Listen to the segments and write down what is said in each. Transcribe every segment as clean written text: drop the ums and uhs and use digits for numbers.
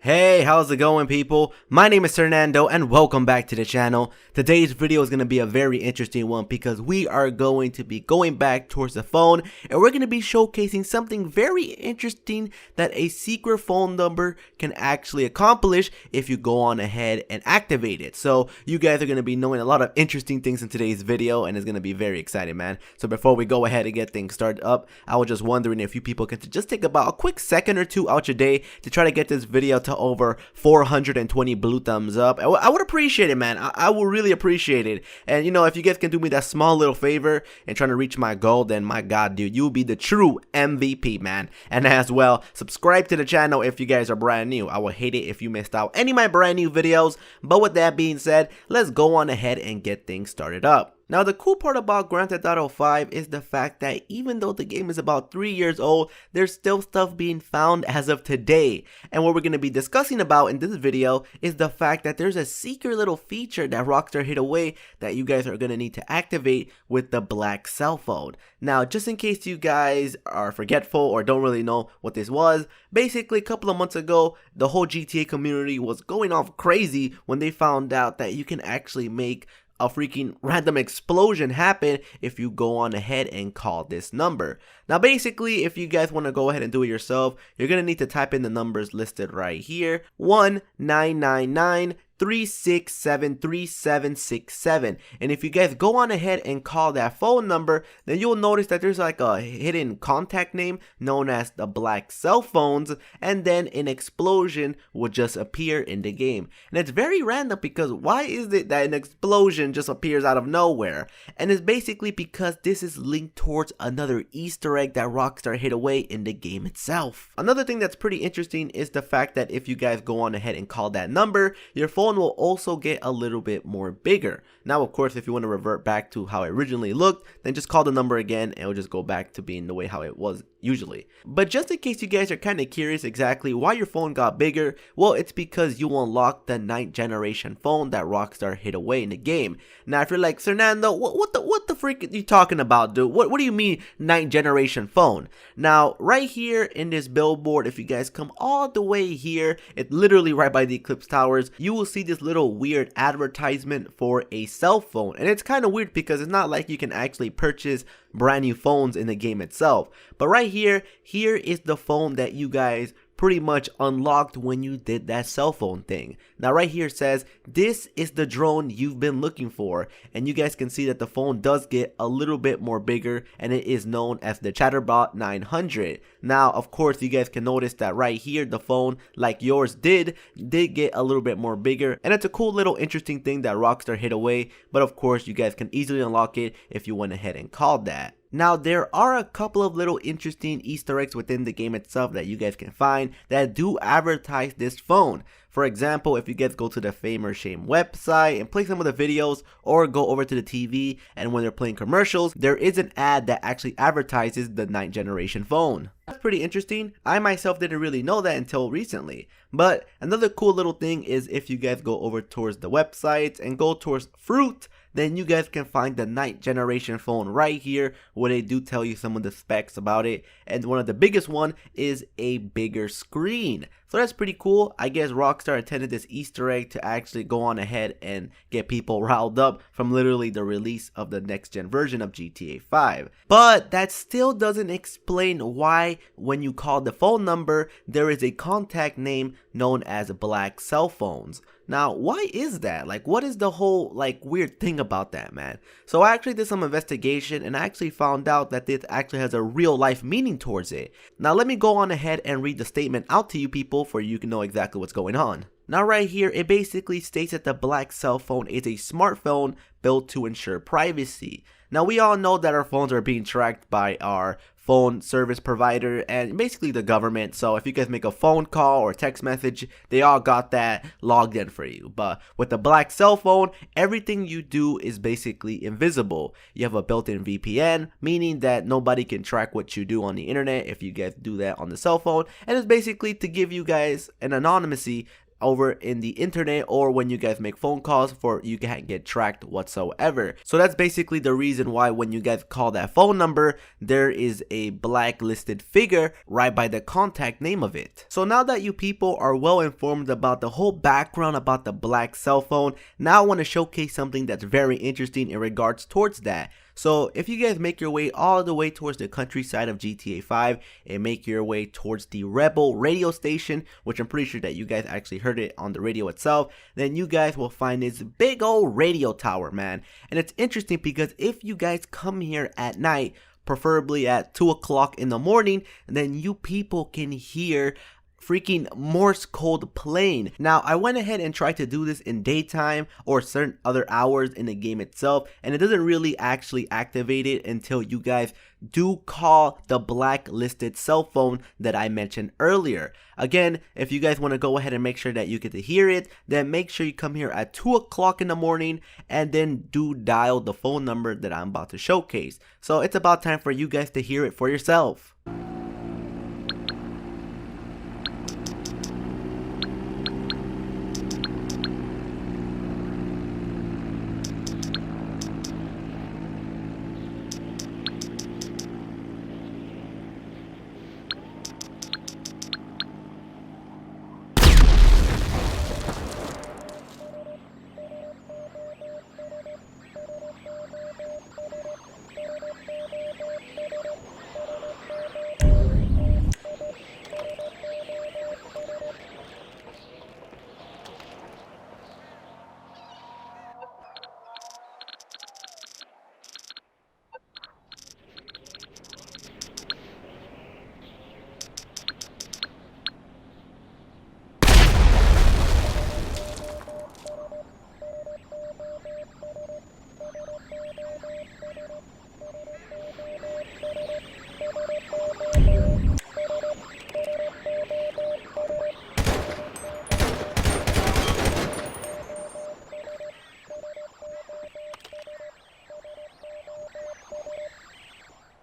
Hey, how's it going, people? My name is Fernando and welcome back to the channel. Today's video is going to be a very interesting one because we are going to be going back towards the phone and we're going to be showcasing something very interesting that a secret phone number can actually accomplish if you go on ahead and activate it. So you guys are going to be knowing a lot of interesting things in today's video and it's going to be very exciting, man. So before we go ahead and get things started up, I was just wondering if you people could just take about a quick second or two out your day to try to get this video to over 420 blue thumbs up. I would appreciate it, man. I would really appreciate it. And you know, if you guys can do me that small little favor and trying to reach my goal, then my god, dude, you'll be the true MVP, man. And as well, subscribe to the channel if you guys are brand new. I would hate it if you missed out any of my brand new videos. But with that being said, let's go on ahead and get things started up. Now, the cool part about Grand Theft Auto 5 is the fact that even though the game is about 3 years old, there's still stuff being found as of today. And what we're going to be discussing about in this video is the fact that there's a secret little feature that Rockstar hid away that you guys are going to need to activate with the black cell phone. Now, just in case you guys are forgetful or don't really know what this was, basically a couple of months ago, the whole GTA community was going off crazy when they found out that you can actually make a freaking random explosion happen if you go on ahead and call this number. Now basically, if you guys want to go ahead and do it yourself, you're going to need to type in the numbers listed right here: 1-999-367-3767. And if you guys go on ahead and call that phone number, then you'll notice that there's like a hidden contact name known as the black cell phones, and then an explosion will just appear in the game. And it's very random because why is it that an explosion just appears out of nowhere? And it's basically because this is linked towards another Easter egg that Rockstar hid away in the game itself. Another thing that's pretty interesting is the fact that if you guys go on ahead and call that number, your phone will also get a little bit more bigger. Now, of course, if you want to revert back to how it originally looked, then just call the number again and it'll just go back to being the way how it was usually. But just in case you guys are kind of curious exactly why your phone got bigger, well, it's because you unlocked the 9th generation phone that Rockstar hid away in the game. Now, if you're like, Fernando, what the freak are you talking about, dude? What do you mean 9th generation phone? Now, right here in this billboard, if you guys come all the way here, it's literally right by the Eclipse Towers, you will see this little weird advertisement for a cell phone. And it's kind of weird because it's not like you can actually purchase brand new phones in the game itself. But right here is the phone that you guys pretty much unlocked when you did that cell phone thing. Now right here says, this is the drone you've been looking for, and you guys can see that the phone does get a little bit more bigger and it is known as the Chatterbot 900. Now of course you guys can notice that right here the phone, like yours did get a little bit more bigger, and it's a cool little interesting thing that Rockstar hid away, but of course you guys can easily unlock it if you went ahead and called that. Now, there are a couple of little interesting Easter eggs within the game itself that you guys can find that do advertise this phone. For example, if you guys go to the Fame or Shame website and play some of the videos, or go over to the TV and when they're playing commercials, there is an ad that actually advertises the 9th generation phone. That's pretty interesting. I myself didn't really know that until recently. But another cool little thing is if you guys go over towards the websites and go towards Fruit, then you guys can find the 9th generation phone right here where they do tell you some of the specs about it. And one of the biggest one is a bigger screen. So that's pretty cool. I guess Rockstar intended this Easter egg to actually go on ahead and get people riled up from literally the release of the next gen version of GTA 5. But that still doesn't explain why when you call the phone number, there is a contact name known as black cell phones. Now, why is that? Like, what is the whole, like, weird thing about that, man? So I actually did some investigation and I actually found out that this actually has a real life meaning towards it. Now, let me go on ahead and read the statement out to you people for you can know exactly what's going on. Now right here, it basically states that the black cell phone is a smartphone built to ensure privacy. Now we all know that our phones are being tracked by our phone service provider and basically the government. So if you guys make a phone call or text message, they all got that logged in for you. But with the black cell phone, everything you do is basically invisible. You have a built-in VPN, meaning that nobody can track what you do on the internet if you guys do that on the cell phone. And it's basically to give you guys an anonymity over in the internet or when you guys make phone calls for you can't get tracked whatsoever. So that's basically the reason why when you guys call that phone number, there is a blacklisted figure right by the contact name of it. So now that you people are well informed about the whole background about the black cell phone, now I want to showcase something that's very interesting in regards towards that. So if you guys make your way all the way towards the countryside of GTA 5 and make your way towards the Rebel radio station, which I'm pretty sure that you guys actually heard it on the radio itself, then you guys will find this big old radio tower, man. And it's interesting because if you guys come here at night, preferably at 2 o'clock in the morning, then you people can hear freaking Morse code playing. Now I went ahead and tried to do this in daytime or certain other hours in the game itself, and it doesn't really actually activate it until you guys do call the blacklisted cell phone that I mentioned earlier. Again, if you guys want to go ahead and make sure that you get to hear it, then make sure you come here at 2 o'clock in the morning and then do dial the phone number that I'm about to showcase. So it's about time for you guys to hear it for yourself.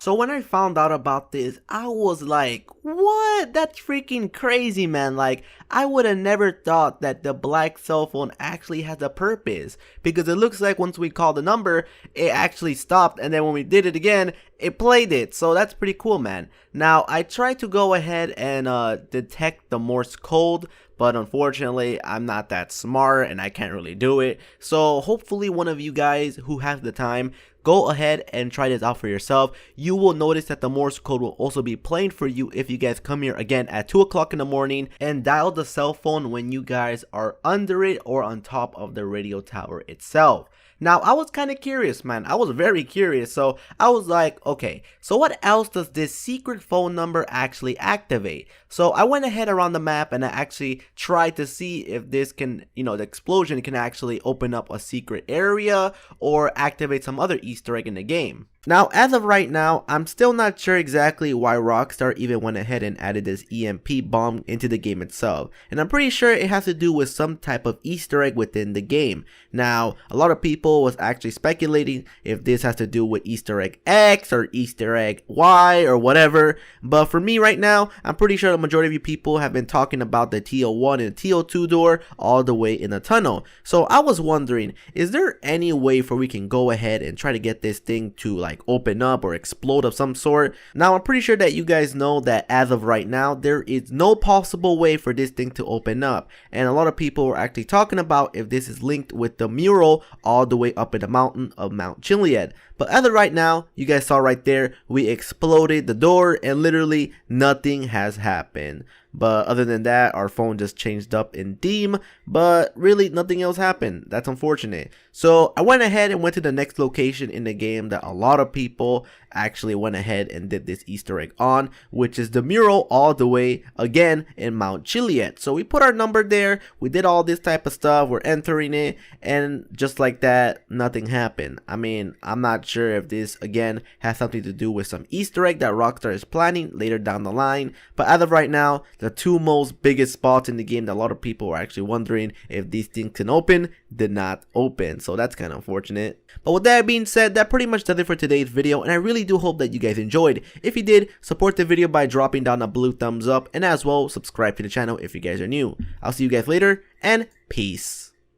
So when I found out about this, I was like, what? That's freaking crazy, man. Like, I would have never thought that the black cell phone actually has a purpose, because it looks like once we called the number, it actually stopped, and then when we did it again, it played it. So that's pretty cool, man. Now, I tried to go ahead and detect the Morse code, but unfortunately, I'm not that smart and I can't really do it. So hopefully one of you guys who has the time, go ahead and try this out for yourself. You will notice that the Morse code will also be playing for you if you guys come here again at 2 o'clock in the morning and dial the cell phone when you guys are under it or on top of the radio tower itself. Now, I was kind of curious, man. I was very curious. So I was like, okay, so what else does this secret phone number actually activate? So I went ahead around the map and I actually tried to see if this can, the explosion can actually open up a secret area or activate some other Easter egg in the game. Now, as of right now, I'm still not sure exactly why Rockstar even went ahead and added this EMP bomb into the game itself, and I'm pretty sure it has to do with some type of Easter egg within the game. Now, a lot of people was actually speculating if this has to do with Easter egg X or Easter egg Y or whatever, but for me right now, I'm pretty sure the majority of you people have been talking about the TO1 and TO2 door all the way in the tunnel. So I was wondering, is there any way for we can go ahead and try to get this thing to open up or explode of some sort? Now, I'm pretty sure that you guys know that as of right now, there is no possible way for this thing to open up, and a lot of people are actually talking about if this is linked with the mural all the way up in the mountain of Mount Chiliad. But as of right now, you guys saw right there, we exploded the door and literally nothing has happened. But other than that, our phone just changed up in theme, but really nothing else happened. That's unfortunate. So I went ahead and went to the next location in the game that a lot of people actually went ahead and did this Easter egg on, which is the mural all the way again in Mount Chiliad. So we put our number there, we did all this type of stuff, we're entering it, and just like that, nothing happened. I mean, I'm not sure if this again has something to do with some Easter egg that Rockstar is planning later down the line, but as of right now, the two most biggest spots in the game that a lot of people were actually wondering if these things can open did not open. So that's kind of unfortunate. But with that being said, that pretty much does it for today's video, and I really do hope that you guys enjoyed. If you did, support the video by dropping down a blue thumbs up, and as well, subscribe to the channel if you guys are new. I'll see you guys later, and peace.